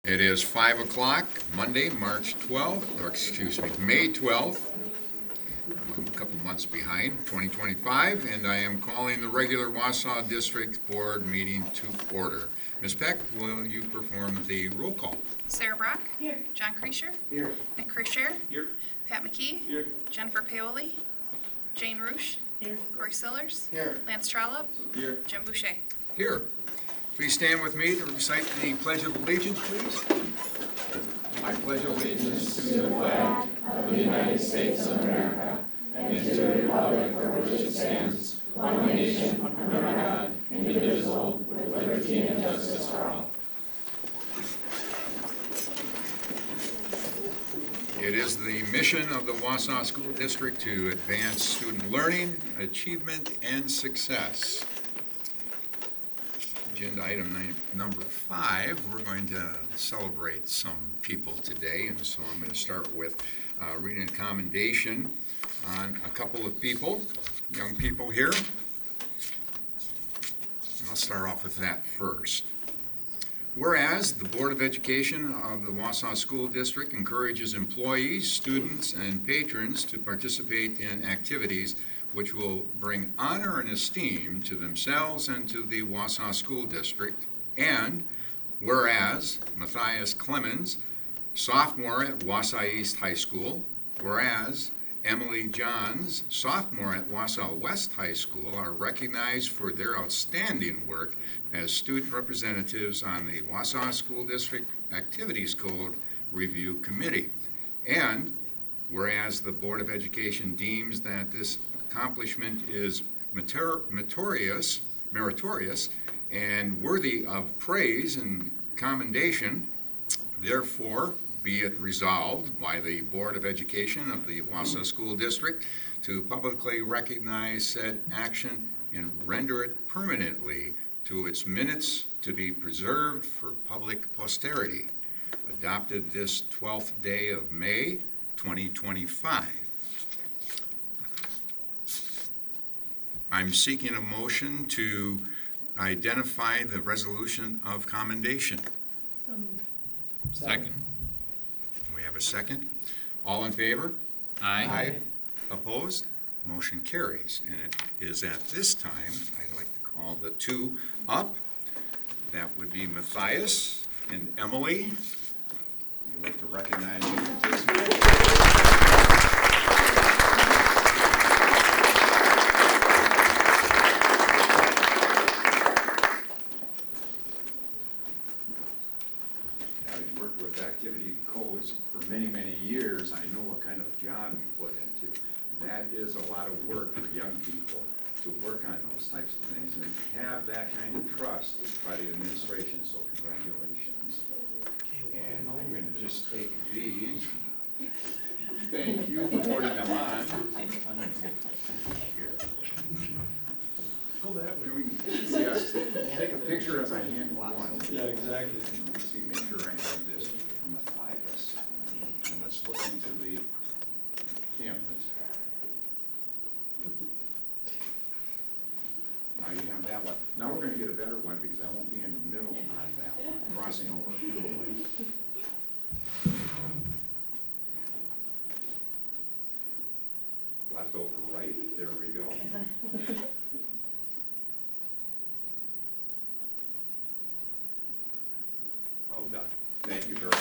It is 5 o'clock, Monday, May 12th. I'm a couple months behind, 2025, and I am calling the regular Wausau District Board meeting to order. Ms. Peck, will you perform the roll call? Sarah Brock. Here. John Kreischer. Here. Nick Kreischer. Here. Pat McKee. Here. Jennifer Paoli. Jane Roosh. Here. Corey Sillers. Here. Lance Trollope. Here. Jim Boucher. Here. Please stand with me to recite the Pledge of Allegiance, please. I pledge allegiance to the flag of the United States of America and to the republic for which it stands, one nation, under God, indivisible, with liberty and justice for all. It is the mission of the Wausau School District to advance student learning, achievement, and success. Agenda item number 5, we're going to celebrate some people today, and so I'm going to start with reading a commendation on a couple of people, young people here. And I'll start off with that first. Whereas the Board of Education of the Wausau School District encourages employees, students, and patrons to participate in activities which will bring honor and esteem to themselves and to the Wausau School District. And whereas Matthias Clemens, sophomore at Wausau East High School, whereas Emily Johns, sophomore at Wausau West High School, are recognized for their outstanding work as student representatives on the Wausau School District Activities Code Review Committee. And whereas the Board of Education deems that this accomplishment is meritorious and worthy of praise and commendation, therefore be it resolved by the Board of Education of the Wausau School District to publicly recognize said action and render it permanently to its minutes to be preserved for public posterity. Adopted this 12th day of May, 2025. I'm seeking a motion to identify the resolution of commendation. Second. We have a second. All in favor? Aye. Opposed? Motion carries. And it is at this time, I'd like to call the two up. That would be Matthias and Emily. We'd like to recognize you. I've worked with activity codes for many, many years. I know what kind of job you put into. That is a lot of work for young people to work on those types of things and have that kind of trust by the administration. So congratulations. And I'm going to just take these. Thank you for putting them on. I'm going to get here. Go that way. Yes. Take a picture as I hand one. Yeah, exactly. Let me see, make sure I have this from Matthias. And let's look into the canvas. Now you have that one. Now we're going to get a better one because I won't be in the middle on that one, crossing over. Left over right, there we go. Well done. Thank you very much.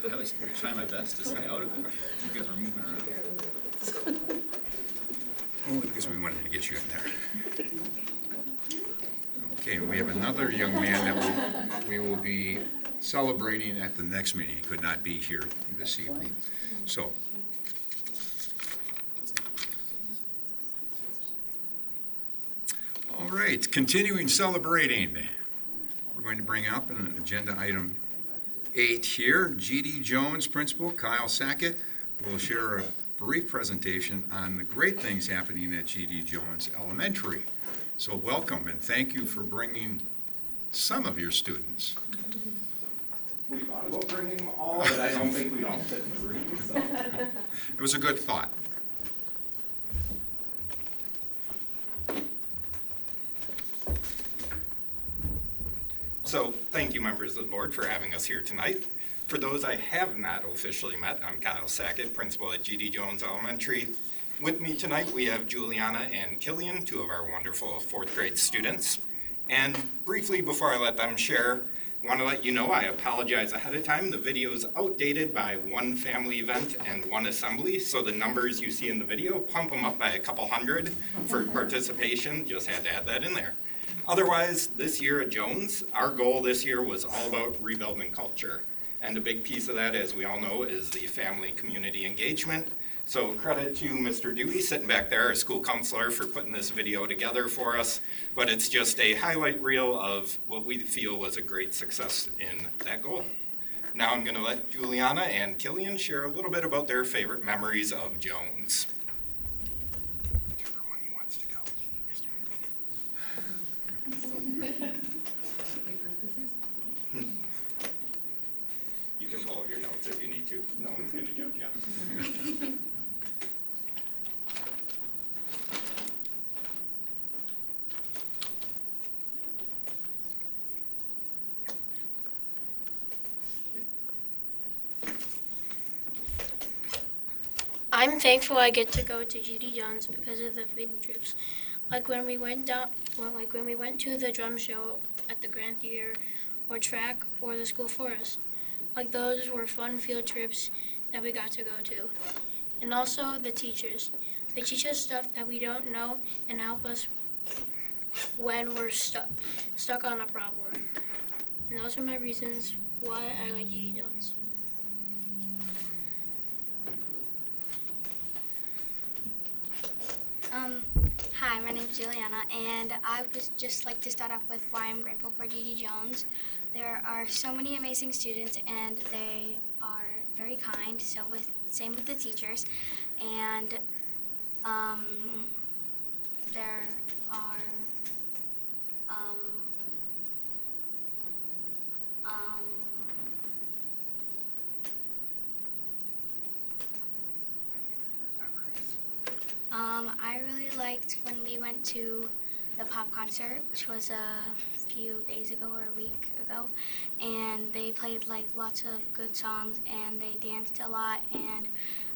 I was trying my best to stay out of it. You guys were moving around. Only because we wanted to get you in there. Okay, we have another young man that we will be celebrating at the next meeting. He could not be here this evening. So, all right, continuing celebrating. We're going to bring up an agenda item 8 here. G.D. Jones Principal Kyle Sackett will share a brief presentation on the great things happening at G.D. Jones Elementary. So welcome and thank you for bringing some of your students. we thought about bringing them all, but I don't think we'd all fit in the room, so. It was a good thought. So, thank you, members of the board, for having us here tonight. For those I have not officially met, I'm Kyle Sackett, principal at G.D. Jones Elementary. With me tonight, we have Juliana and Killian, two of our wonderful fourth grade students. And briefly, before I let them share, I want to let you know I apologize ahead of time. The video is outdated by one family event and one assembly, so the numbers you see in the video, pump them up by a couple hundred for participation. Just had to add that in there. Otherwise, this year at Jones, our goal this year was all about rebuilding culture. And a big piece of that, as we all know, is the family community engagement. So credit to Mr. Dewey sitting back there, our school counselor, for putting this video together for us. But it's just a highlight reel of what we feel was a great success in that goal. Now I'm going to let Juliana and Killian share a little bit about their favorite memories of Jones. Whichever one he wants to go. You can pull out your notes if you need to. No one's going to judge you. I'm thankful I get to go to G.D. Jones because of the field trips. Like when we went to the drum show at the Grand Theater, or track, or the school forest. Like those were fun field trips that we got to go to. And also the teachers. They teach us stuff that we don't know and help us when we're stuck on a problem. And those are my reasons why I like G.D. Jones. Hi, my name is Juliana, and I would just like to start off with why I'm grateful for G.D. Jones. There are so many amazing students, and they are very kind, same with the teachers, and there are I really liked when we went to the pop concert, which was a few days ago or a week ago, and they played like lots of good songs and they danced a lot, and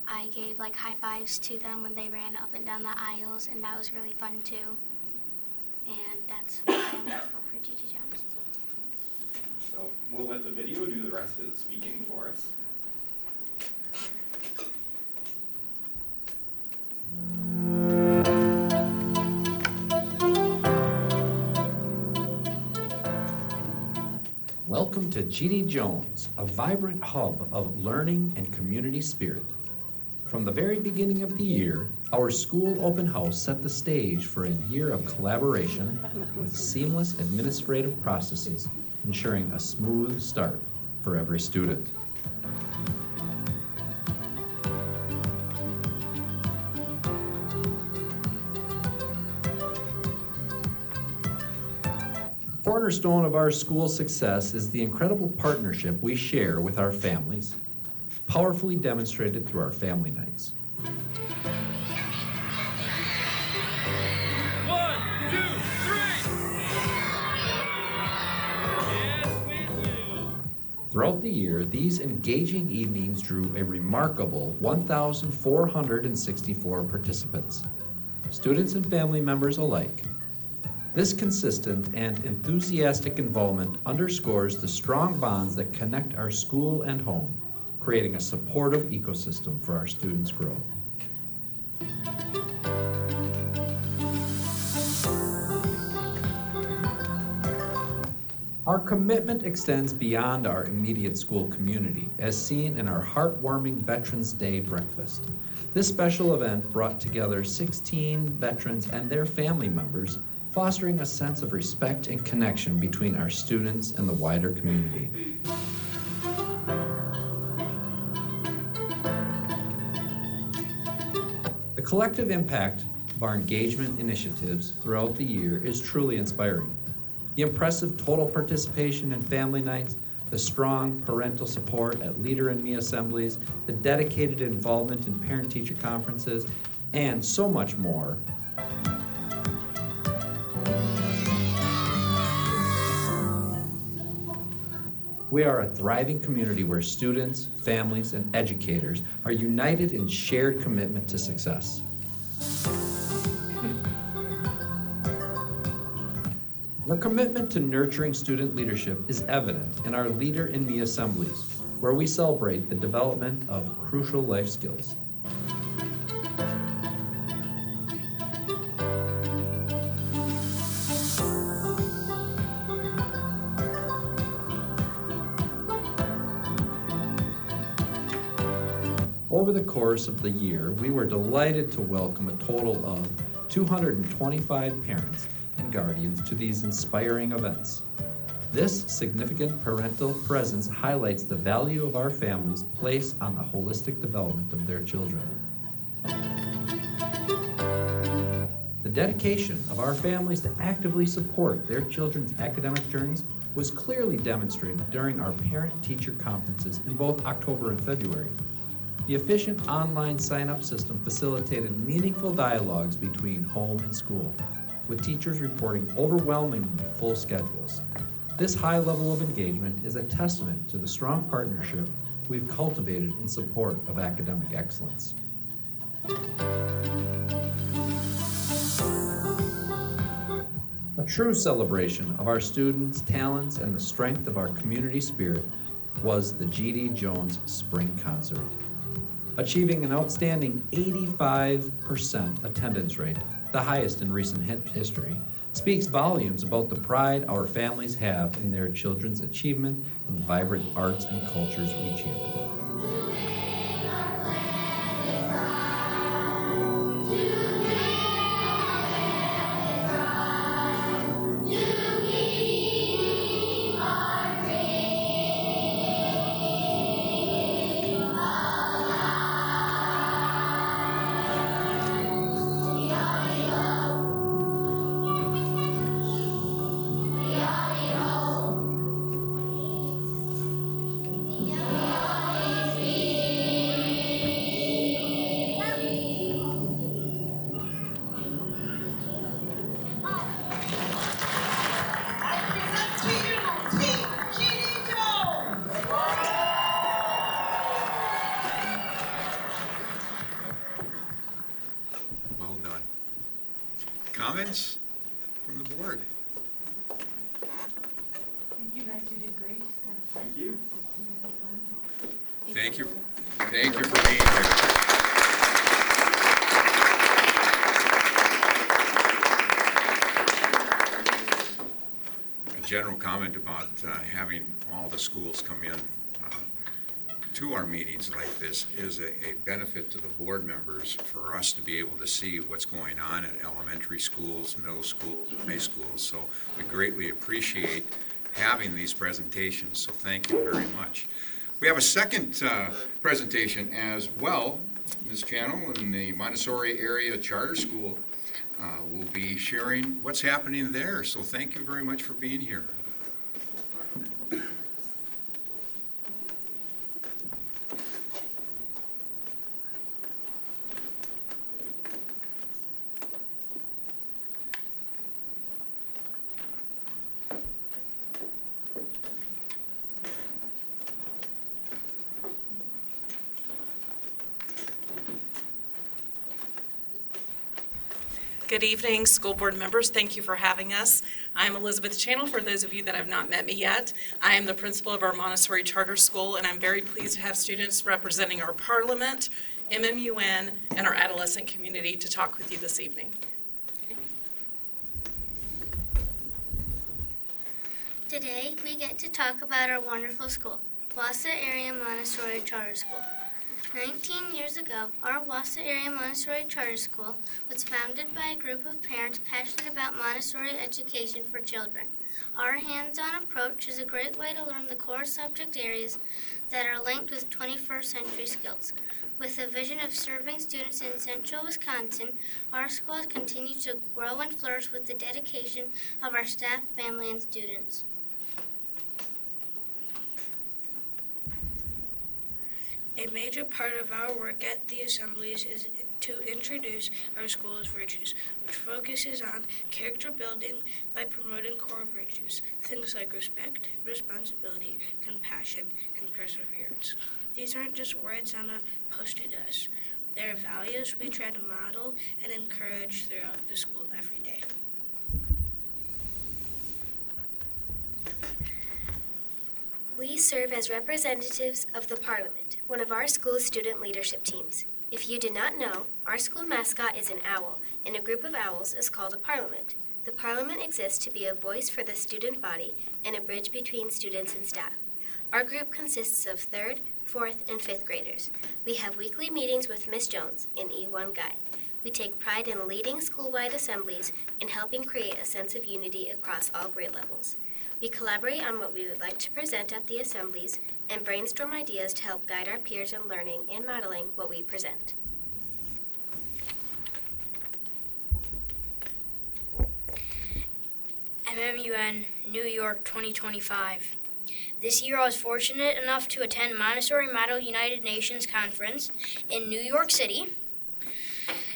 I gave like high fives to them when they ran up and down the aisles, and that was really fun too. And that's why I'm grateful for G.D. Jones. So we'll let the video do the rest of the speaking for us. Welcome to G.D. Jones, a vibrant hub of learning and community spirit. From the very beginning of the year, our school open house set the stage for a year of collaboration with seamless administrative processes, ensuring a smooth start for every student. The cornerstone of our school success is the incredible partnership we share with our families, powerfully demonstrated through our family nights. 1, 2, 3. Yes, we do. Throughout the year, these engaging evenings drew a remarkable 1,464 participants, students and family members alike. This consistent and enthusiastic involvement underscores the strong bonds that connect our school and home, creating a supportive ecosystem for our students' growth. Our commitment extends beyond our immediate school community, as seen in our heartwarming Veterans Day breakfast. This special event brought together 16 veterans and their family members, fostering a sense of respect and connection between our students and the wider community. The collective impact of our engagement initiatives throughout the year is truly inspiring. The impressive total participation in family nights, the strong parental support at Leader in Me assemblies, the dedicated involvement in parent-teacher conferences, and so much more. We are a thriving community where students, families, and educators are united in shared commitment to success. Our commitment to nurturing student leadership is evident in our Leader in Me assemblies, where we celebrate the development of crucial life skills. Over the course of the year, we were delighted to welcome a total of 225 parents and guardians to these inspiring events. This significant parental presence highlights the value of our families' place on the holistic development of their children. The dedication of our families to actively support their children's academic journeys was clearly demonstrated during our parent-teacher conferences in both October and February. The efficient online sign-up system facilitated meaningful dialogues between home and school, with teachers reporting overwhelmingly full schedules. This high level of engagement is a testament to the strong partnership we've cultivated in support of academic excellence. A true celebration of our students' talents and the strength of our community spirit was the G.D. Jones Spring Concert. Achieving an outstanding 85% attendance rate, the highest in recent history, speaks volumes about the pride our families have in their children's achievement in vibrant arts and cultures we champion. Well done. Comments from the board? Thank you guys, you did great. Thank you. Thank you for being here. A general comment about having all the schools come in to our meetings like this is a benefit to the board members for us to be able to see what's going on at elementary schools, middle schools, high schools. So we greatly appreciate having these presentations, so thank you very much. We have a second presentation as well. Ms. Channel in the Montessori Area Charter School will be sharing what's happening there, so thank you very much for being here. Good evening, school board members. Thank you for having us. I'm Elizabeth Channel, for those of you that have not met me yet. I am the principal of our Montessori Charter School, and I'm very pleased to have students representing our Parliament, MMUN, and our adolescent community to talk with you this evening. Today, we get to talk about our wonderful school, Wausau Area Montessori Charter School. 19 years ago, our Wausau Area Montessori Charter School was founded by a group of parents passionate about Montessori education for children. Our hands-on approach is a great way to learn the core subject areas that are linked with 21st century skills. With a vision of serving students in central Wisconsin, our school has continued to grow and flourish with the dedication of our staff, family, and students. A major part of our work at the assemblies is to introduce our school's virtues, which focuses on character building by promoting core virtues, things like respect, responsibility, compassion, and perseverance. These aren't just words on a post-it note. They're values we try to model and encourage throughout the school every day. We serve as representatives of the Parliament, one of our school's student leadership teams. If you did not know, our school mascot is an owl, and a group of owls is called a parliament. The Parliament exists to be a voice for the student body and a bridge between students and staff. Our group consists of 3rd, 4th, and 5th graders. We have weekly meetings with Miss Jones, an E1 guide. We take pride in leading school-wide assemblies and helping create a sense of unity across all grade levels. We collaborate on what we would like to present at the assemblies and brainstorm ideas to help guide our peers in learning and modeling what we present. MMUN New York 2025. This year I was fortunate enough to attend Montessori Model United Nations Conference in New York City.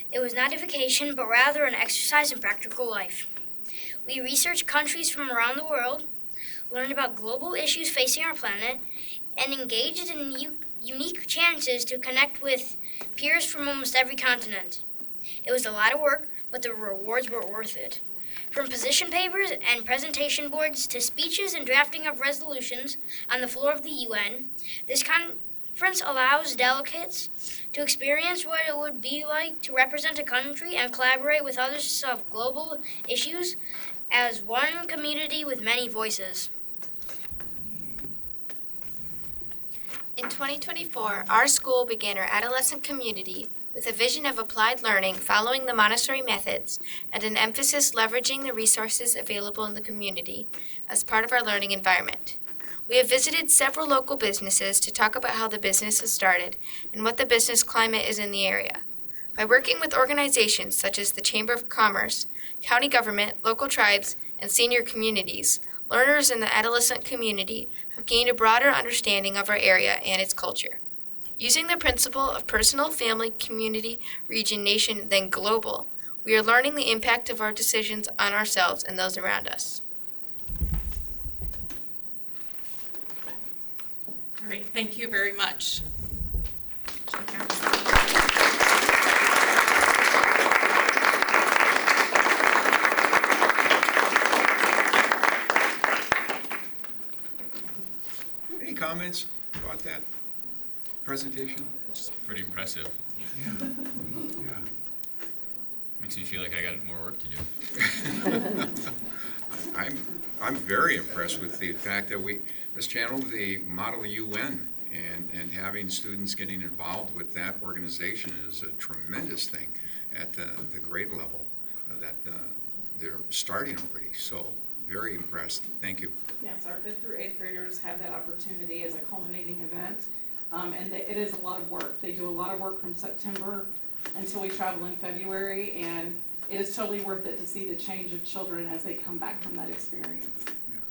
It was not a vacation, but rather an exercise in practical life. We researched countries from around the world, learned about global issues facing our planet, and engaged in unique chances to connect with peers from almost every continent. It was a lot of work, but the rewards were worth it. From position papers and presentation boards to speeches and drafting of resolutions on the floor of the UN, this conference allows delegates to experience what it would be like to represent a country and collaborate with others to solve global issues as one community with many voices. In 2024, our school began our adolescent community with a vision of applied learning following the Montessori methods and an emphasis leveraging the resources available in the community as part of our learning environment. We have visited several local businesses to talk about how the business has started and what the business climate is in the area. By working with organizations such as the Chamber of Commerce, county government, local tribes, and senior communities, learners in the adolescent community have gained a broader understanding of our area and its culture. Using the principle of personal, family, community, region, nation, then global, we are learning the impact of our decisions on ourselves and those around us. All right, thank you very much. Any comments about that presentation? It's pretty impressive. Yeah. Yeah. Makes me feel like I got more work to do. I'm very impressed with the fact that Ms. Channel, the Model UN, and having students getting involved with that organization is a tremendous thing at the grade level that they're starting already. So very impressed. Thank you. Yes, our 5th through 8th graders have that opportunity as a culminating event, and it is a lot of work. They do a lot of work from September until we travel in February, and it is totally worth it to see the change of children as they come back from that experience. Yeah.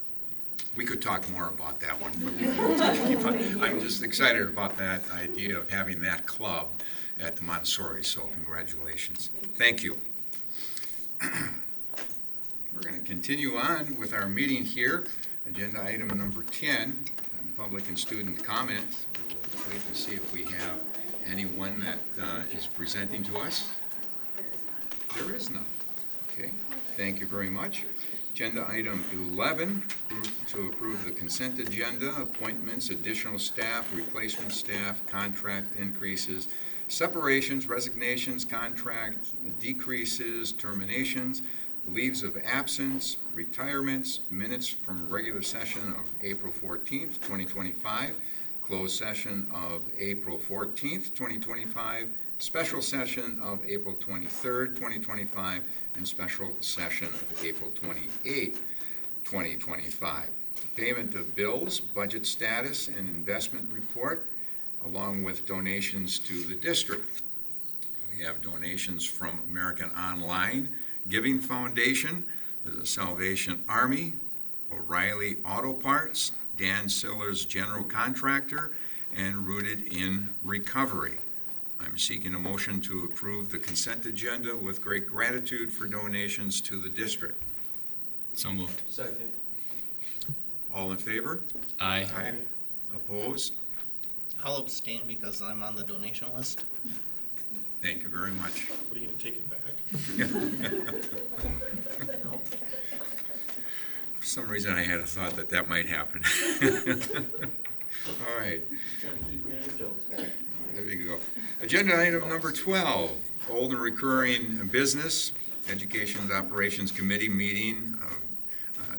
We could talk more about that one. I'm just excited about that idea of having that club at the Montessori, so congratulations. Thank you. We're going to continue on with our meeting here. Agenda item number 10, public and student comment. We'll wait to see if we have anyone that is presenting to us. There is none. Okay, thank you very much. Agenda item 11, to approve the consent agenda, appointments, additional staff, replacement staff, contract increases, separations, resignations, contract decreases, terminations, leaves of absence, retirements, minutes from regular session of April 14th, 2025, closed session of April 14th, 2025, special session of April 23rd, 2025, and special session of April 28th, 2025. Payment of bills, budget status, and investment report, along with donations to the district. We have donations from American Online Giving Foundation, the Salvation Army, O'Reilly Auto Parts, Dan Siller's General Contractor, and rooted in recovery. I'm seeking a motion to approve the consent agenda with great gratitude for donations to the district. So moved. Second. All in favor? Aye. Aye. Opposed? I'll abstain because I'm on the donation list. Thank you very much. What, are you gonna take it back? For some reason, I had a thought that that might happen. All right. There you go. Agenda item number 12, old and recurring business, Education and Operations Committee meeting of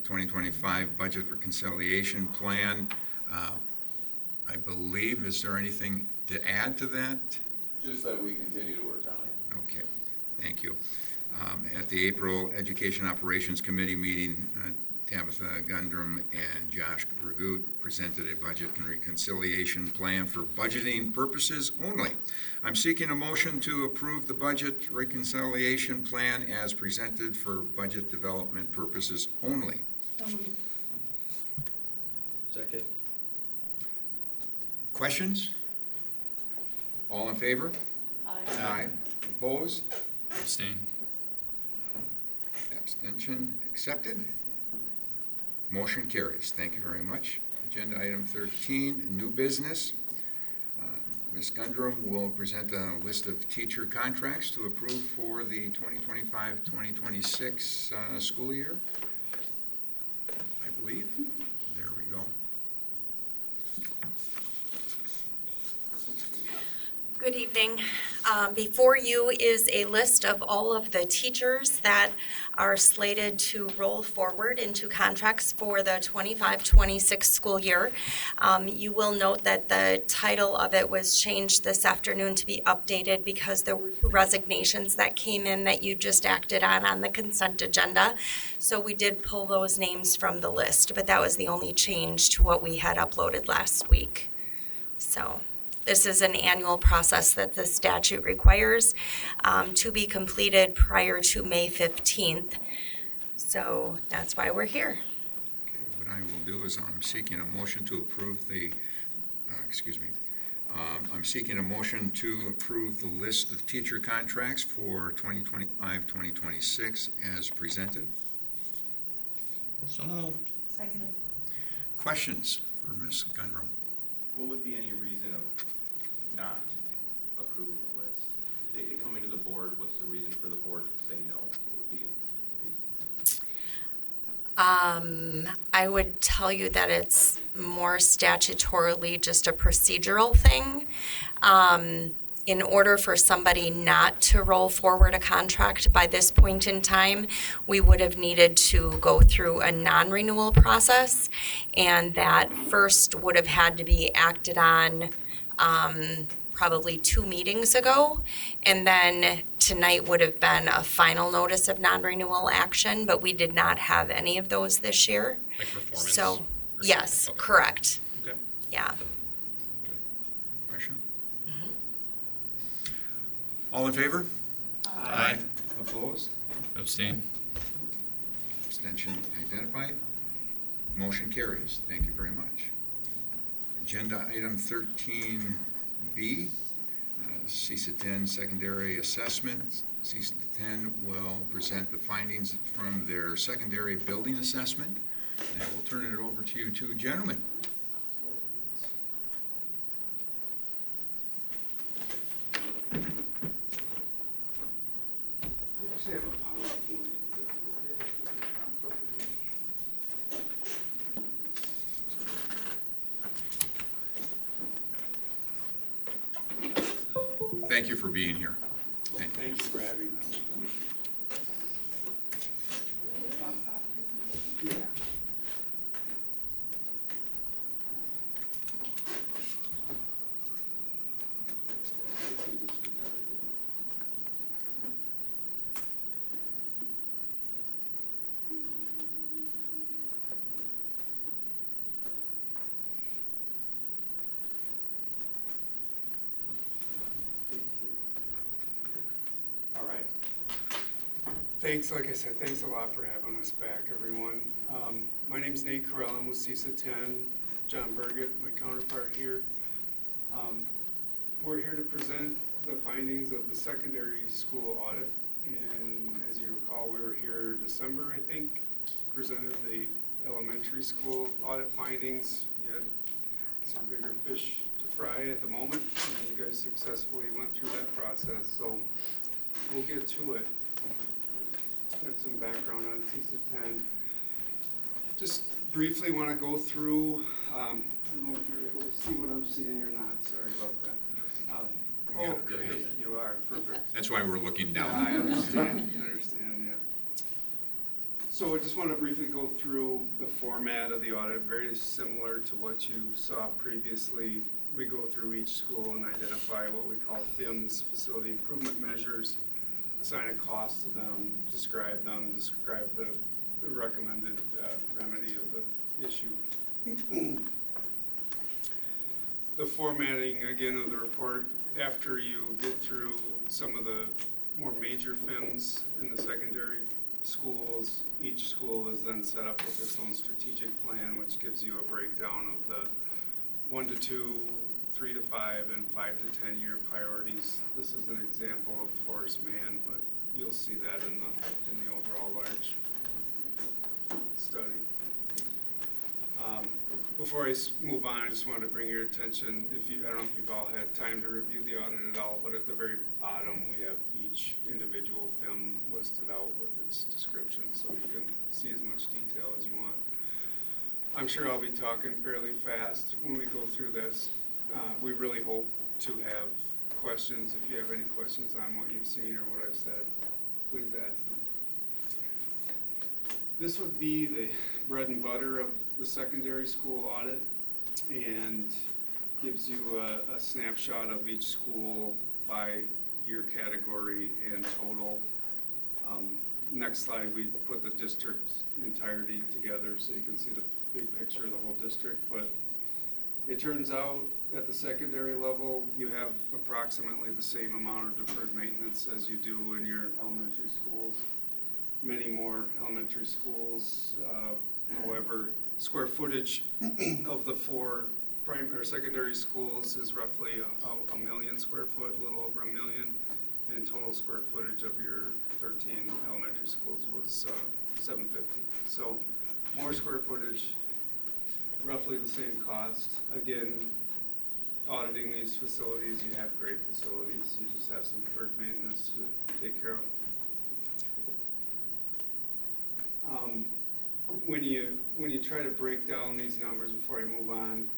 2025 Budget Reconciliation Plan. I believe, is there anything to add to that? Just that we continue to work on it. Okay, thank you. At the April Education Operations Committee meeting, Tabitha Gundrum and Josh Dragut presented a budget and reconciliation plan for budgeting purposes only. I'm seeking a motion to approve the budget reconciliation plan as presented for budget development purposes only. Second. Questions? All in favor? Aye. Opposed? Abstain. Abstention accepted. Motion carries. Thank you very much. Agenda item 13, new business. Ms. Gundrum will present a list of teacher contracts to approve for the 2025-2026 school year, I believe. There we go. Good evening. Before you is a list of all of the teachers that are slated to roll forward into contracts for the 25-26 school year. You will note that the title of it was changed this afternoon to be updated because there were 2 resignations that came in that you just acted on the consent agenda. So we did pull those names from the list, but that was the only change to what we had uploaded last week. So this is an annual process that the statute requires to be completed prior to May 15th. So that's why we're here. Okay, what I will do is I'm seeking a motion to approve the, I'm seeking a motion to approve the list of teacher contracts for 2025-2026 as presented. So moved. Seconded. Questions for Ms. Gundrum? What would be any reason of not approving the list? They come into the board, what's the reason for the board to say no? What would be the reason? I would tell you that it's more statutorily just a procedural thing. In order for somebody not to roll forward a contract by this point in time, we would have needed to go through a non-renewal process, and that first would have had to be acted on probably 2 meetings ago, and then tonight would have been a final notice of non-renewal action, but we did not have any of those this year. Like performance? So, or yes, something? Okay. correct. Okay. Yeah. Question? All in favor? Aye. Opposed? Abstain. Abstention identified. Motion carries. Thank you very much. Agenda item 13B, CISA 10 secondary assessment. CISA 10 will present the findings from their secondary building assessment. And I will turn it over to you two gentlemen. Thank you for being here. Thank you. Thanks for having us. Thanks, like I said, thanks a lot for having us back, everyone. My name's Nate Carell, I'm with CISA 10, John Burgett, my counterpart here. We're here to present the findings of the secondary school audit. And as you recall, we were here December, I think, presented the elementary school audit findings. You had some bigger fish to fry at the moment, and you guys successfully went through that process. So we'll get to it. Got some background on CISA 10. Just briefly want to go through, I don't know if you're able to see what I'm seeing or not. Sorry about that. Oh, great, you are, perfect. That's why we're looking down. Yeah, I understand, yeah. So I just want to briefly go through the format of the audit, very similar to what you saw previously. We go through each school and identify what we call FIMS, facility improvement measures, assign a cost to them, describe the recommended remedy of the issue. The formatting, again, of the report, after you get through some of the more major FIMS in the secondary schools, each school is then set up with its own strategic plan, which gives you a breakdown of the 1 to 2, 3 to 5, and 5 to 10 year priorities. This is an example of Horace Mann, but you'll see that in the overall large study. Before I move on, I just wanted to bring your attention, I don't know if you've all had time to review the audit at all, but at the very bottom, we have each individual FIM listed out with its description, so you can see as much detail as you want. I'm sure I'll be talking fairly fast when we go through this. We really hope to have questions. If you have any questions on what you've seen or what I've said, please ask them. This would be the bread and butter of the secondary school audit and gives you a snapshot of each school by year category and total. Next slide, we put the district entirety together so you can see the big picture of the whole district. But it turns out at the secondary level, you have approximately the same amount of deferred maintenance as you do in your elementary schools. Many more elementary schools, however, square footage of the 4 primary or secondary schools is roughly a million square foot, a little over a million, and total square footage of your 13 elementary schools was 750. So more square footage, roughly the same cost. Again, auditing these facilities, you have great facilities, you just have some deferred maintenance to take care of. When you try to break down these numbers before I move on,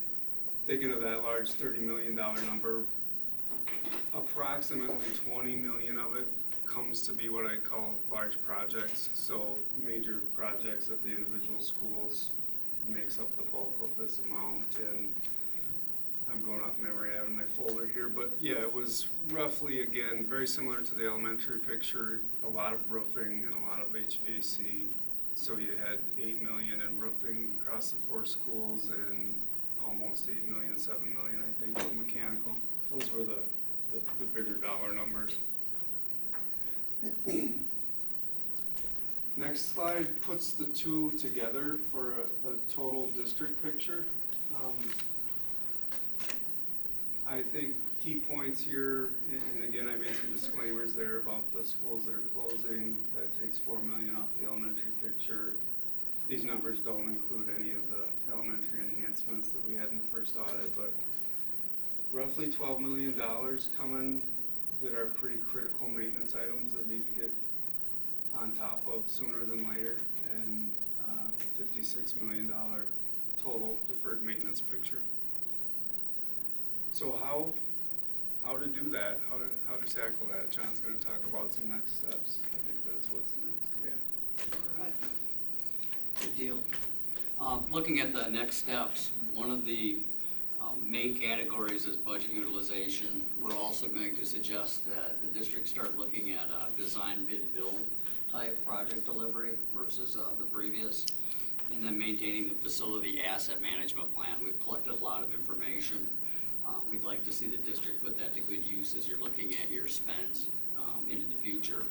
thinking of that large $30 million number, approximately 20 million of it comes to be what I call large projects. So major projects at the individual schools makes up the bulk of this amount. And I'm going off memory, I have in my folder here, but yeah, it was roughly, again, very similar to the elementary picture, a lot of roofing and a lot of HVAC. So you had 8 million in roofing across the 4 schools and almost 8 million, 7 million, I think, for mechanical. Those were the bigger dollar numbers. Next slide puts the two together for a total district picture. I think key points here, and again, I made some disclaimers there about the schools that are closing. That takes 4 million off the elementary picture. These numbers don't include any of the elementary enhancements that we had in the first audit, but roughly $12 million coming that are pretty critical maintenance items that need to get on top of sooner than later, and $56 million total deferred maintenance picture. So how to do that, how to tackle that? John's going to talk about some next steps. I think that's what's next, yeah. All right, good deal. Looking at the next steps, one of the main categories is budget utilization. We're also going to suggest that the district start looking at design bid build type project delivery versus the previous, and then maintaining the facility asset management plan. We've collected a lot of information. We'd like to see the district put that to good use as you're looking at your spends into the future.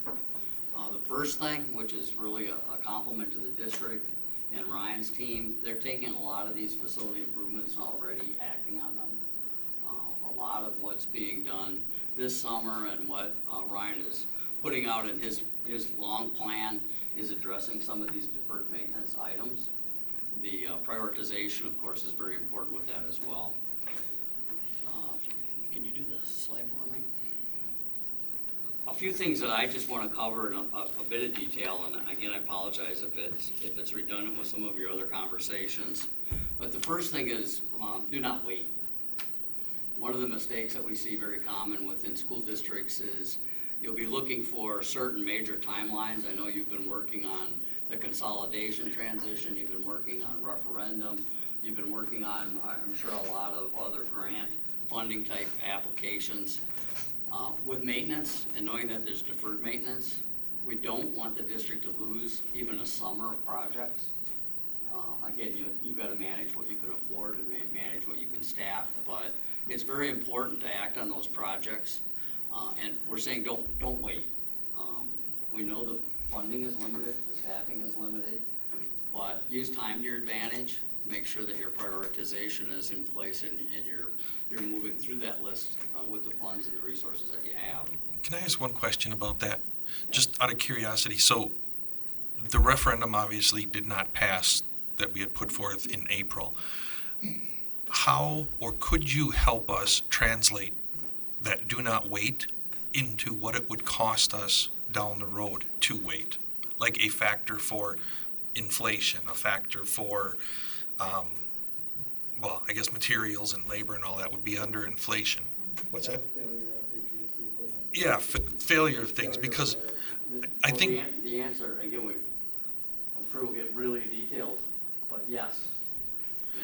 The first thing, which is really a compliment to the district and Ryan's team, they're taking a lot of these facility improvements and already acting on them. A lot of what's being done this summer and what Ryan is putting out in his long plan is addressing some of these deferred maintenance items. The prioritization, of course, is very important with that as well. Can you do the slide for me? A few things that I just want to cover in a bit of detail, and again, I apologize if it's redundant with some of your other conversations. But the first thing is, do not wait. One of the mistakes that we see very common within school districts is you'll be looking for certain major timelines. I know you've been working on the consolidation transition, you've been working on referendum, you've been working on, I'm sure, a lot of other grant funding type applications. With maintenance and knowing that there's deferred maintenance, we don't want the district to lose even a summer of projects. Again, you've got to manage what you can afford and manage what you can staff, but it's very important to act on those projects. And we're saying don't wait. We know the funding is limited, the staffing is limited, but use time to your advantage. Make sure that your prioritization is in place and you're moving through that list with the funds and the resources that you have. Can I ask one question about that? Just out of curiosity. So the referendum obviously did not pass that we had put forth in April. How or could you help us translate that do not wait into what it would cost us down the road to wait? Like a factor for inflation, a factor for well, I guess materials and labor and all that would be under inflation. What's that? Failure of HVAC equipment. Yeah, failure of things, because I think... The answer, again, I'm sure we'll get really detailed, but yes.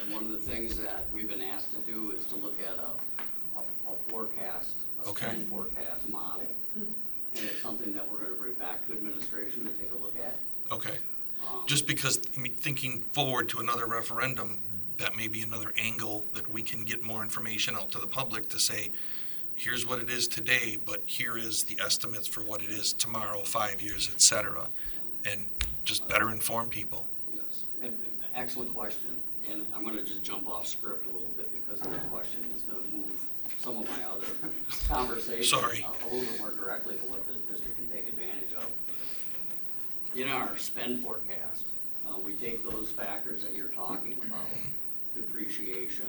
And one of the things that we've been asked to do is to look at a forecast, a spend forecast model. And it's something that we're going to bring back to administration to take a look at. Okay. Just because, I mean, thinking forward to another referendum, that may be another angle that we can get more information out to the public to say, here's what it is today, but here is the estimates for what it is tomorrow, 5 years, et cetera, and just better inform people. Yes, excellent question. And I'm going to just jump off script a little bit because of that question. It's going to move some of my other conversations a little bit more directly to what the district can take advantage of. In our spend forecast, we take those factors that you're talking about, depreciation,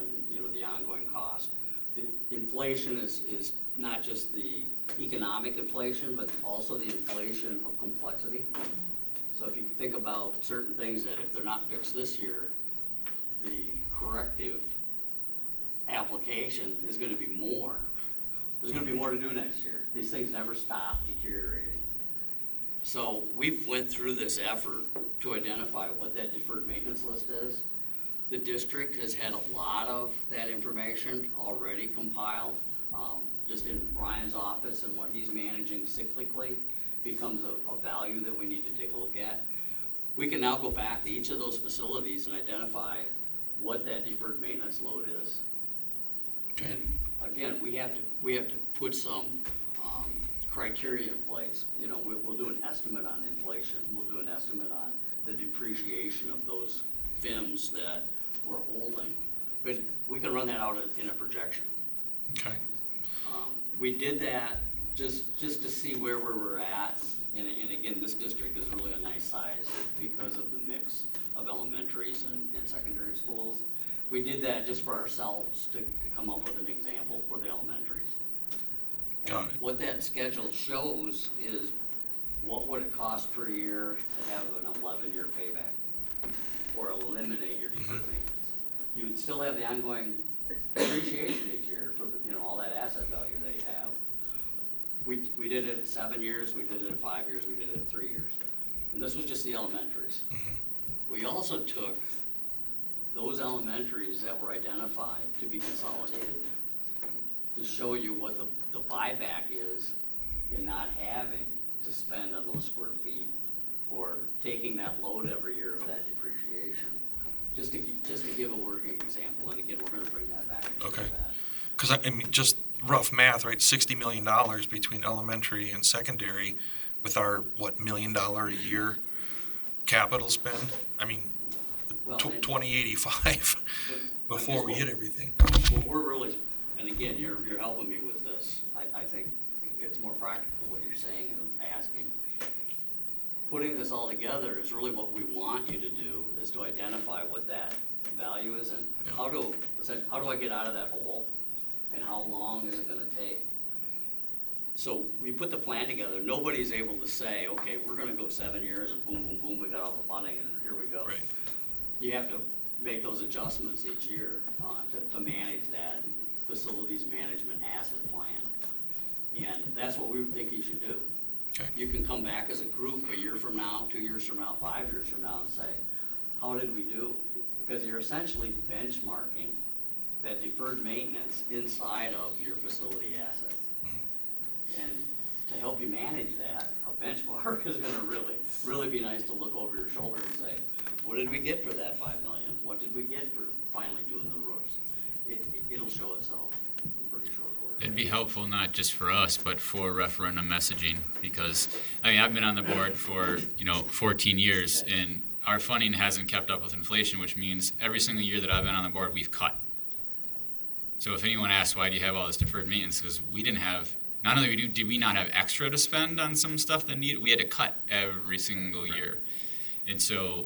the ongoing cost. The inflation is not just the economic inflation, but also the inflation of complexity. So if you think about certain things that if they're not fixed this year, the corrective application is going to be more. There's going to be more to do next year. These things never stop deteriorating. So we've went through this effort to identify what that deferred maintenance list is. The district has had a lot of that information already compiled. Just in Ryan's office and what he's managing cyclically becomes a value that we need to take a look at. We can now go back to each of those facilities and identify what that deferred maintenance load is. Okay. And again, we have to put some criteria in place. We'll do an estimate on inflation. We'll do an estimate on the depreciation of those FIMs that we're holding. But we can run that out in a projection. Okay. We did that just to see where we were at. And again, this district is really a nice size because of the mix of elementaries and secondary schools. We did that just for ourselves to come up with an example for the elementaries. And what that schedule shows is what would it cost per year to have an 11-year payback or eliminate your deferred maintenance. You would still have the ongoing depreciation each year for all that asset value that you have. We did it at 7 years, we did it at 5 years, we did it at 3 years. And this was just the elementaries. Mm-hmm. We also took those elementaries that were identified to be consolidated to show you what the buyback is in not having to spend on those square feet or taking that load every year of that depreciation. Just to give a working example, and again, we're going to bring that back. Okay. Because I mean, just rough math, right? $60 million between elementary and secondary, with our $1 million a year capital spend. I mean, 2085 before we hit everything. What we're really, and again, you're helping me with this. I think it's more practical what you're saying or asking. Putting this all together is really what we want you to do, is to identify what that value is and how do I get out of that hole and how long is it gonna take? So we put the plan together, nobody's able to say, okay, we're gonna go 7 years and boom, boom, boom, we got all the funding and here we go. Right. You have to make those adjustments each year to manage that facilities management asset plan. And that's what we think you should do. Okay. You can come back as a group a year from now, 2 years from now, 5 years from now and say, how did we do? Because you're essentially benchmarking that deferred maintenance inside of your facility assets. And to help you manage that, a benchmark is gonna really be nice to look over your shoulder and say, what did we get for that $5 million? What did we get for finally doing the roofs? It'll show itself in pretty short order. It'd be helpful not just for us, but for referendum messaging, because, I mean, I've been on the board for, 14 years, and our funding hasn't kept up with inflation, which means every single year that I've been on the board, we've cut. So if anyone asks, why do you have all this deferred maintenance? Because we didn't have, not only did we not have extra to spend on some stuff that needed, we had to cut every single year. And so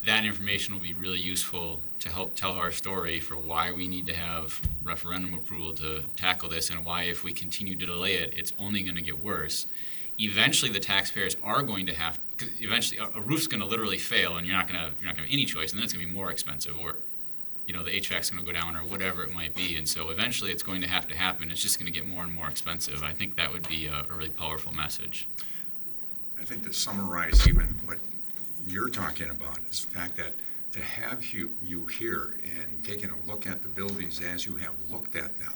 that information will be really useful to help tell our story for why we need to have referendum approval to tackle this, and why if we continue to delay it, it's only going to get worse. Eventually the taxpayers are going to have, cause eventually a roof's going to literally fail and you're not going to have any choice, and then it's going to be more expensive, or the HVAC's going to go down, or whatever it might be. And so eventually it's going to have to happen. It's just going to get more and more expensive. I think that would be a really powerful message. I think to summarize even what you're talking about is the fact that to have you here and taking a look at the buildings as you have looked at them,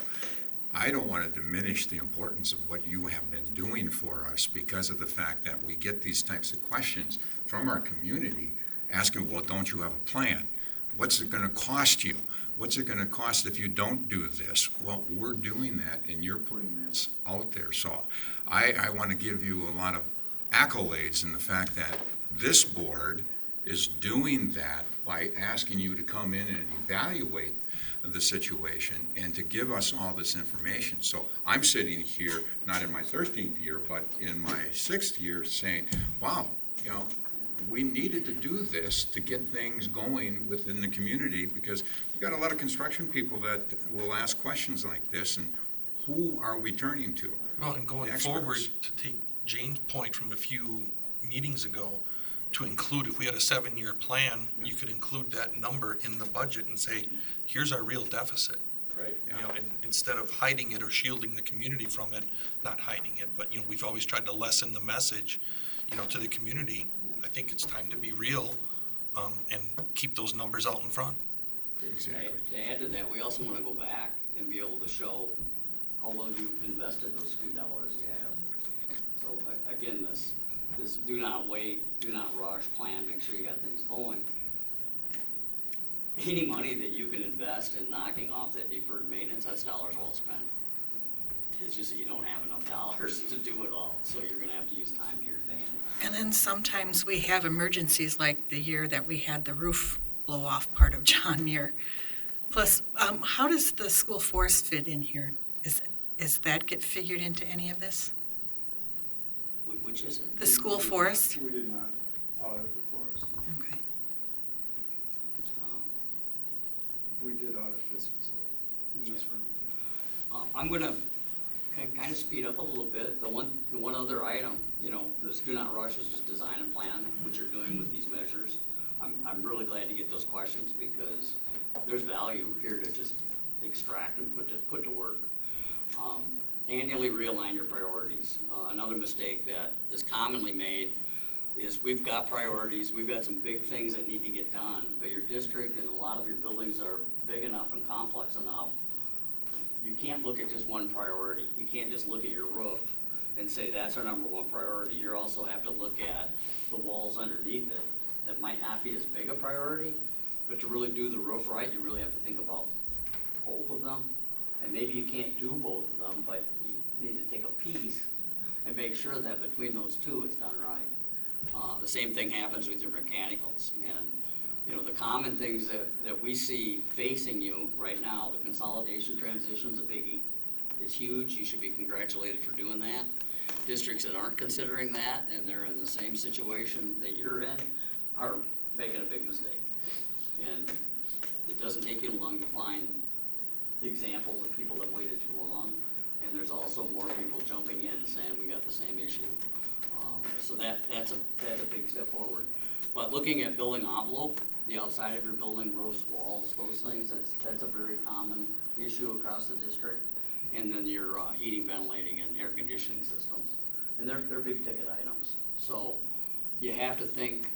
I don't want to diminish the importance of what you have been doing for us, because of the fact that we get these types of questions from our community asking, well, don't you have a plan? What's it going to cost you? What's it going to cost if you don't do this? Well, we're doing that, and you're putting this out there. So I want to give you a lot of accolades in the fact that this board is doing that by asking you to come in and evaluate the situation and to give us all this information. So I'm sitting here, not in my 13th year, but in my 6th year, saying, wow, we needed to do this to get things going within the community, because we've got a lot of construction people that will ask questions like this, and who are we turning to? Well, and going forward, to take Jane's point from a few meetings ago, to include, if we had a 7-year plan, you could include that number in the budget and say, here's our real deficit. Right. And instead of hiding it or shielding the community from it, not hiding it, but we've always tried to lessen the message, to the community. I think it's time to be real, and keep those numbers out in front. Exactly. To add to that, we also want to go back and be able to show how well you've invested those few dollars you have. So again, this do not wait, do not rush, plan, make sure you got things going. Any money that you can invest in knocking off that deferred maintenance, that's dollars well spent. It's just that you don't have enough dollars to do it all, so you're going to have to use time to your advantage. And then sometimes we have emergencies, like the year that we had the roof blow off part of John Muir. Plus, how does the school forest fit in here? Is that get figured into any of this? Which is it? The school forest? We did not audit the forest. Okay. We did audit this facility in this room. I'm going to kind of speed up a little bit. The one other item, this do not rush is just design and plan, which you're doing with these measures. I'm really glad to get those questions, because there's value here to just extract and put to work. Annually realign your priorities. Another mistake that is commonly made is we've got priorities, we've got some big things that need to get done, but your district and a lot of your buildings are big enough and complex enough. You can't look at just one priority. You can't just look at your roof and say that's our number one priority. You also have to look at the walls underneath it that might not be as big a priority, but to really do the roof right, you really have to think about both of them. And maybe you can't do both of them, but you need to take a piece and make sure that between those two it's done right. The same thing happens with your mechanicals. And You know, the common things that we see facing you right now, the consolidation transition's a biggie. It's huge. You should be congratulated for doing that. Districts that aren't considering that and they're in the same situation that you're in are making a big mistake. And it doesn't take you long to find examples of people that waited too long. And there's also more people jumping in saying we got the same issue. So that's a big step forward. But looking at building envelope, the outside of your building, roofs, walls, those things, that's a very common issue across the district. And then your heating, ventilating, and air conditioning systems. And they're big ticket items. So you have to think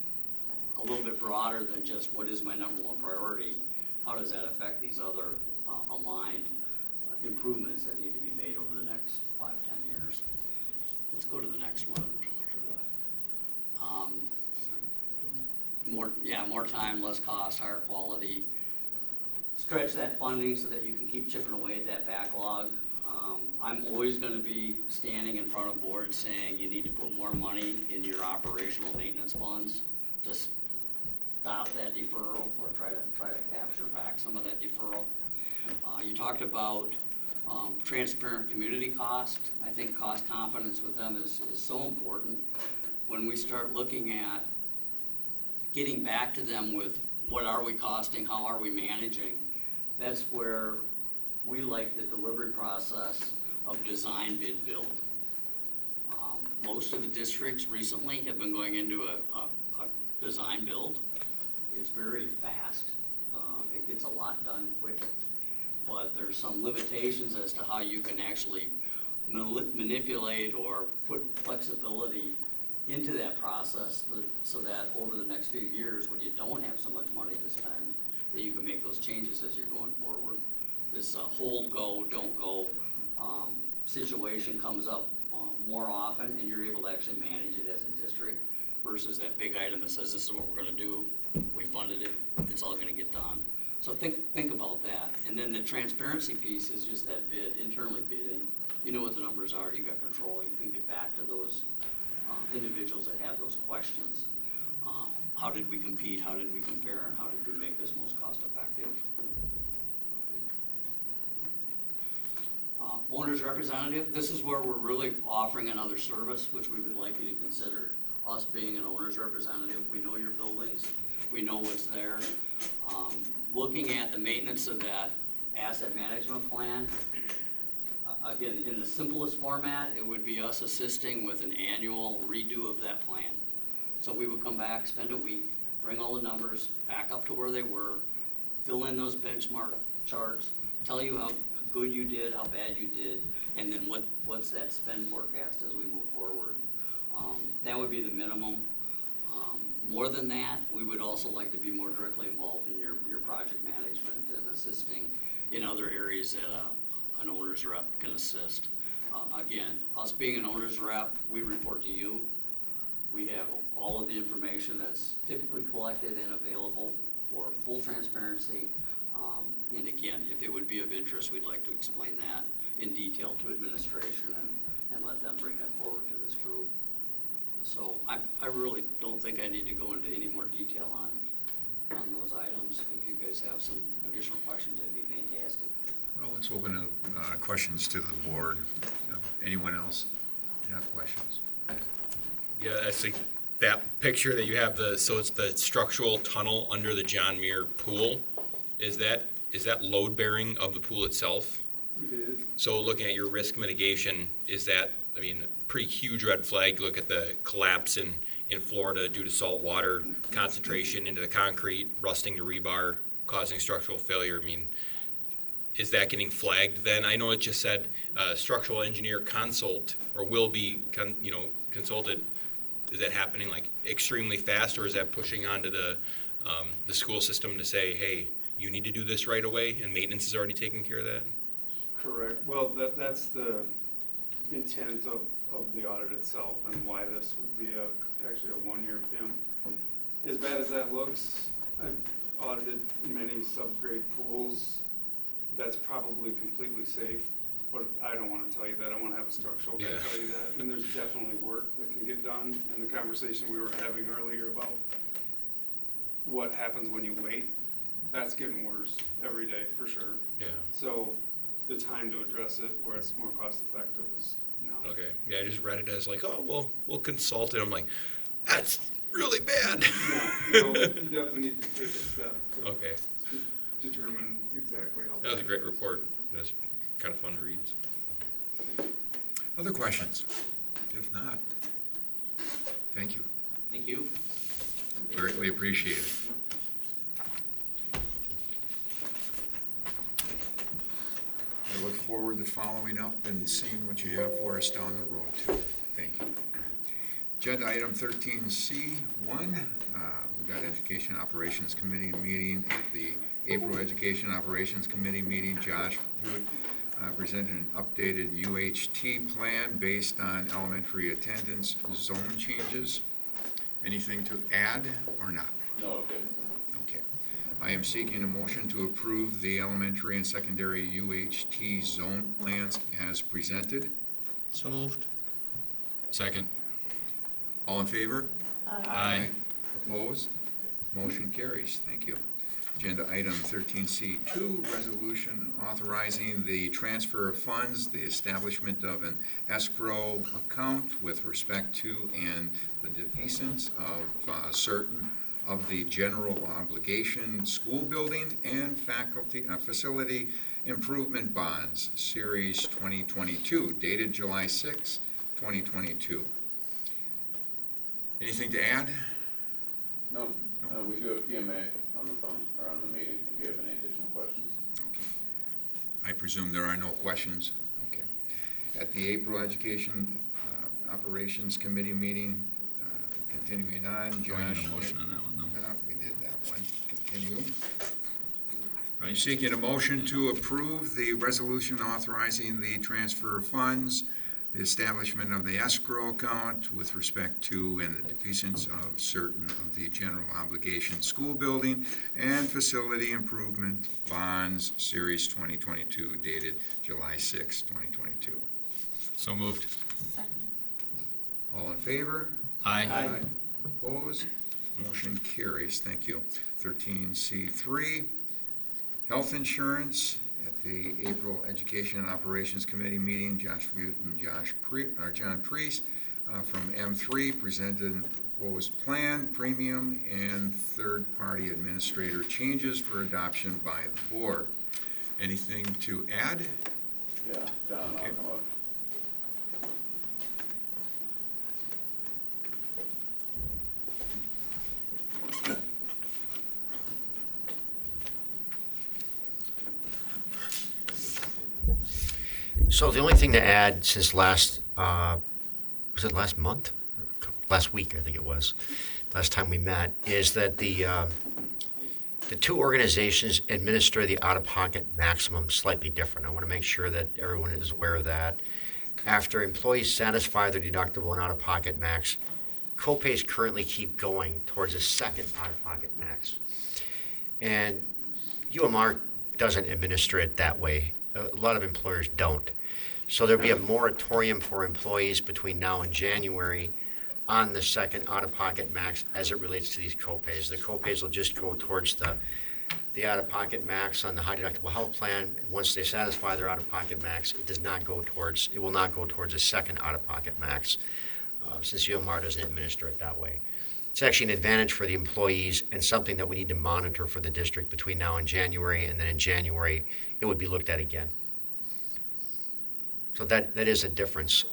a little bit broader than just what is my number one priority. How does that affect these other aligned improvements that need to be made over the next 5-10 years? Let's go to the next one. More time, less cost, higher quality. Stretch that funding so that you can keep chipping away at that backlog. I'm always going to be standing in front of boards saying you need to put more money in your operational maintenance funds to stop that deferral or try to capture back some of that deferral. You talked about transparent community cost. I think cost confidence with them is so important. When we start looking at getting back to them with what are we costing, how are we managing, that's where we like the delivery process of design, bid, build. Most of the districts recently have been going into a design build. It's very fast. It gets a lot done quick. But there's some limitations as to how you can actually manipulate or put flexibility into that process so that over the next few years, when you don't have so much money to spend, that you can make those changes as you're going forward. This hold, go, don't go situation comes up more often, and you're able to actually manage it as a district versus that big item that says this is what we're going to do, we funded it, it's all going to get done. So think about that. And then the transparency piece is just that bid, internally bidding. You know what the numbers are, you got control, you can get back to those individuals that have those questions. How did we compete, how did we compare, and how did we make this most cost effective? Owner's representative, this is where we're really offering another service, which we would like you to consider. Us being an owner's representative, we know your buildings, we know what's there. Looking at the maintenance of that asset management plan, again, in the simplest format, it would be us assisting with an annual redo of that plan. So we would come back, spend a week, bring all the numbers back up to where they were, fill in those benchmark charts, tell you how good you did, how bad you did, and then what's that spend forecast as we move forward. That would be the minimum. More than that, we would also like to be more directly involved in your project management and assisting in other areas that an owner's rep can assist. Again, us being an owner's rep, we report to you. We have all of the information that's typically collected and available for full transparency. And again, if it would be of interest, we'd like to explain that in detail to administration and let them bring that forward to this group. So I really don't think I need to go into any more detail on those items. If you guys have some additional questions, that'd be fantastic. Well, let's open up questions to the board. Anyone else have questions? Yeah, I see that picture that you have, so it's the structural tunnel under the John Muir pool. Is that load bearing of the pool itself? It is. So looking at your risk mitigation, is that, I mean, pretty huge red flag? Look at the collapse in Florida due to salt water concentration into the concrete, rusting the rebar, causing structural failure. I mean, is that getting flagged then? I know it just said structural engineer consult or will be consulted. Is that happening like extremely fast, or is that pushing onto the school system to say, hey, you need to do this right away, and maintenance is already taking care of that? Correct. Well, that's the intent of the audit itself and why this would be actually a one-year film. As bad as that looks, I've audited many subgrade pools. That's probably completely safe, but I don't want to tell you that. I want to have a structural guy tell you that. And there's definitely work that can get done. And the conversation we were having earlier about what happens when you wait, that's getting worse every day for sure. Yeah. So the time to address it where it's more cost effective is now. Okay. Yeah, I just read it as like, oh, well, we'll consult it. I'm like, that's really bad. No, you definitely need to take a step to Okay. determine exactly how. That was a great report. It was kind of fun to read. Other questions? If not, thank you. Thank you. Greatly appreciated. I look forward to following up and seeing what you have for us down the road too. Thank you. Agenda item 13C1, we've got Education Operations Committee meeting. At the April Education Operations Committee meeting, Josh Wood presented an updated UHT plan based on elementary attendance zone changes. Anything to add or not? No, okay. Okay. I am seeking a motion to approve the elementary and secondary UHT zone plans as presented. So moved. Second. All in favor? Aye. Opposed? Motion carries. Thank you. Agenda item 13C2, resolution authorizing the transfer of funds, the establishment of an escrow account with respect to and the defeasance of certain of the general obligation school building and faculty facility improvement bonds, Series 2022, dated July 6, 2022. Anything to add? No, we do have PMA on the phone, or on the meeting, if you have any additional questions. Okay. I presume there are no questions? Okay. At the April Education Operations Committee meeting, continuing on, Josh. We need a motion on that one, though. No, we did that one. Continue. I'm seeking a motion to approve the resolution authorizing the transfer of funds, the establishment of the escrow account with respect to and the defeasance of certain of the general obligation school building and facility improvement bonds, Series 2022, dated July 6, 2022. So moved. All in favor? Aye. Opposed? Motion carries. Thank you. 13C3, health insurance. At the April Education and Operations Committee meeting, Josh Butte and John Priest from M3 presented a proposed plan, premium, and third-party administrator changes for adoption by the board. Anything to add? Yeah, John, Okay. I'll come up. So the only thing to add since last, was it last month? Last week, I think it was, last time we met, is that the two organizations administer the out-of-pocket maximum slightly different. I want to make sure that everyone is aware of that. After employees satisfy their deductible and out-of-pocket max, co-pays currently keep going towards a second out-of-pocket max. And UMR doesn't administer it that way. A lot of employers don't. So there'll be a moratorium for employees between now and January on the second out-of-pocket max as it relates to these co-pays. The co-pays will just go towards the out-of-pocket max on the high deductible health plan. Once they satisfy their out-of-pocket max, it will not go towards a second out-of-pocket max, since UMR doesn't administer it that way. It's actually an advantage for the employees and something that we need to monitor for the district between now and January, and then in January, it would be looked at again. So that is a difference.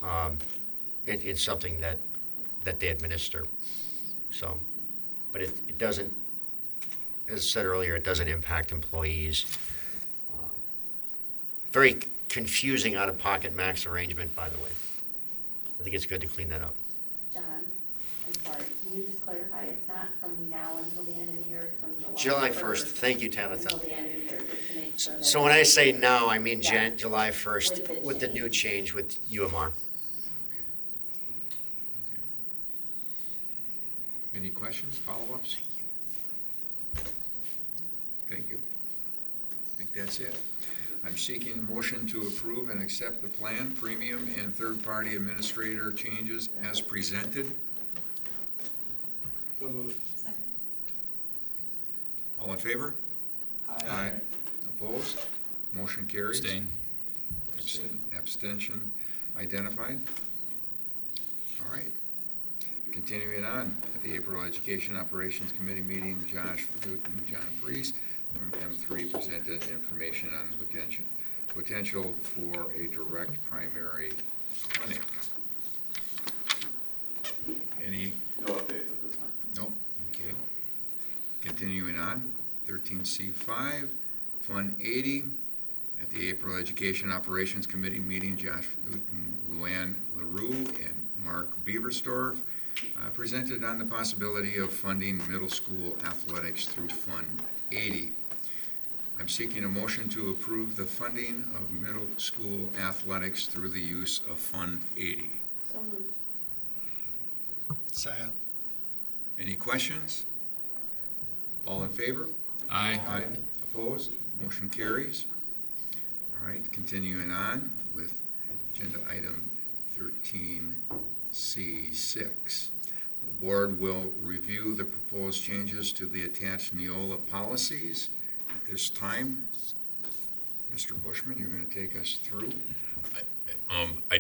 It's something that they administer. So, but it doesn't, as I said earlier, it doesn't impact employees. Very confusing out-of-pocket max arrangement, by the way. I think it's good to clean that up. John, I'm sorry, can you just clarify, it's not from now until the end of the year, it's from July 1st. Thank you, Tabitha. Until the end of the year, just to make sure that. So when I say now, I mean Yeah. July 1st with the new change with UMR. Any questions, follow-ups? Thank you. I think that's it. I'm seeking a motion to approve and accept the plan, premium, and third-party administrator changes as presented. So moved. Second. All in favor? Aye. Opposed? Motion carries. Abstain. Abstention identified. All right. Continuing on, at the April Education Operations Committee meeting, Josh Fagut and John Priest from M3 presented information on the potential for a direct primary clinic. Any? No updates at this time. No? Okay. Continuing on, 13C5, Fund 80. At the April Education Operations Committee meeting, Josh Fagut and Luann LaRue and Mark Beaversdorf presented on the possibility of funding middle school athletics through Fund 80. I'm seeking a motion to approve the funding of middle school athletics through the use of Fund 80. So moved. Second. Any questions? All in favor? Aye. Aye. Opposed? Motion carries. All right, continuing on with agenda item 13C6. The board will review the proposed changes to the attached Neola policies. At this time, Mr. Bushman, you're going to take us through.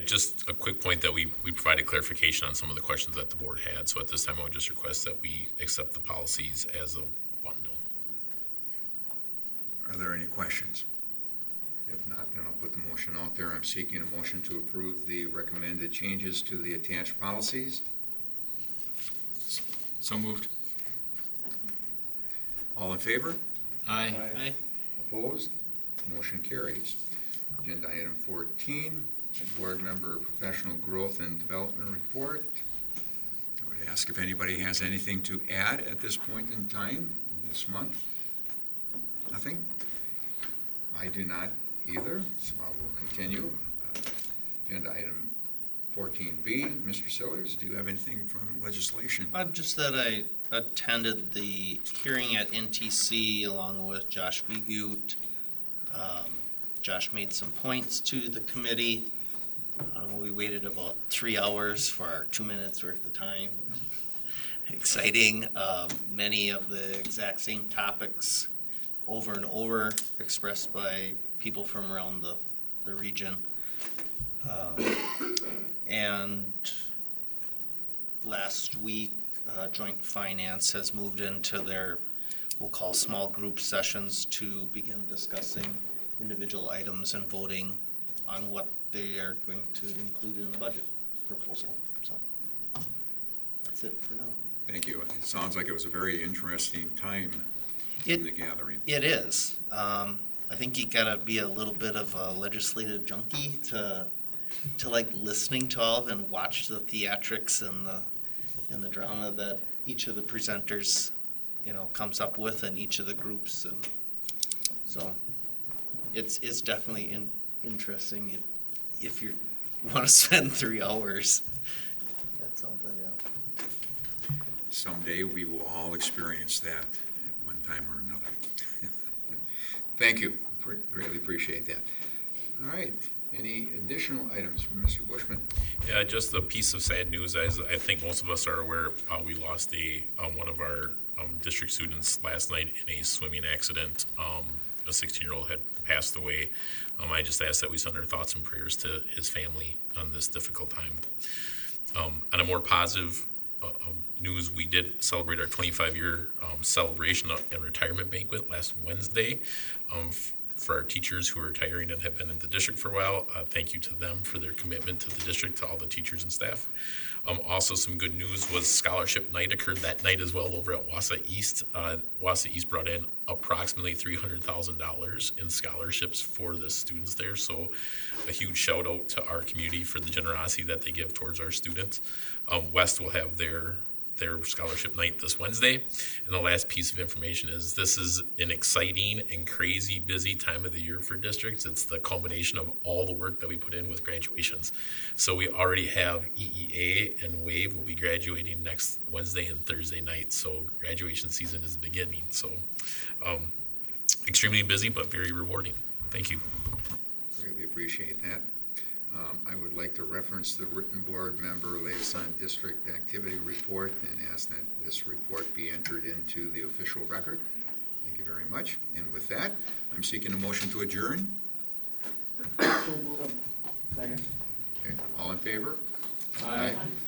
Just a quick point that we provided clarification on some of the questions that the board had. So at this time, I would just request that we accept the policies as a bundle. Are there any questions? If not, then I'll put the motion out there. I'm seeking a motion to approve the recommended changes to the attached policies. So moved. All in favor? Aye. Aye. Opposed? Motion carries. Agenda item 14, board member professional growth and development report. I would ask if anybody has anything to add at this point in time this month. Nothing? I do not either, so I will continue. Agenda item 14B, Mr. Sillers, do you have anything from legislation? Just that I attended the hearing at NTC along with Josh Fagut. Josh made some points to the committee. We waited about 3 hours for our 2 minutes worth of time. Exciting. Many of the exact same topics over and over expressed by people from around the region. And last week, Joint Finance has moved into their, we'll call small group sessions to begin discussing individual items and voting on what they are going to include in the budget proposal. So that's it for now. Thank you. It sounds like it was a very interesting time in the gathering. It is. I think you gotta be a little bit of a legislative junkie to like listening to all of and watch the theatrics and the drama that each of the presenters, comes up with in each of the groups, and so it's definitely interesting if you want to spend 3 hours at something. Yeah. Someday we will all experience that at one time or another. Thank you. Greatly appreciate that. All right. Any additional items from Mr. Bushman? Yeah, just a piece of sad news. As I think most of us are aware, we lost one of our district students last night in a swimming accident. A 16-year-old had passed away. I just ask that we send our thoughts and prayers to his family on this difficult time. On a more positive news, we did celebrate our 25-year celebration and retirement banquet last Wednesday. For our teachers who are retiring and have been in the district for a while, thank you to them for their commitment to the district, to all the teachers and staff. Also, some good news was scholarship night occurred that night as well over at Wausau East. Wausau East brought in approximately $300,000 in scholarships for the students there. So a huge shout out to our community for the generosity that they give towards our students. West will have their scholarship night this Wednesday. And the last piece of information is this is an exciting and crazy busy time of the year for districts. It's the culmination of all the work that we put in with graduations. So we already have EEA and WAVE will be graduating next Wednesday and Thursday night. So graduation season is beginning. So extremely busy, but very rewarding. Thank you. Greatly appreciate that. I would like to reference the written board member liaison district activity report and ask that this report be entered into the official record. Thank you very much. And with that, I'm seeking a motion to adjourn. Second. Okay, all in favor? Aye.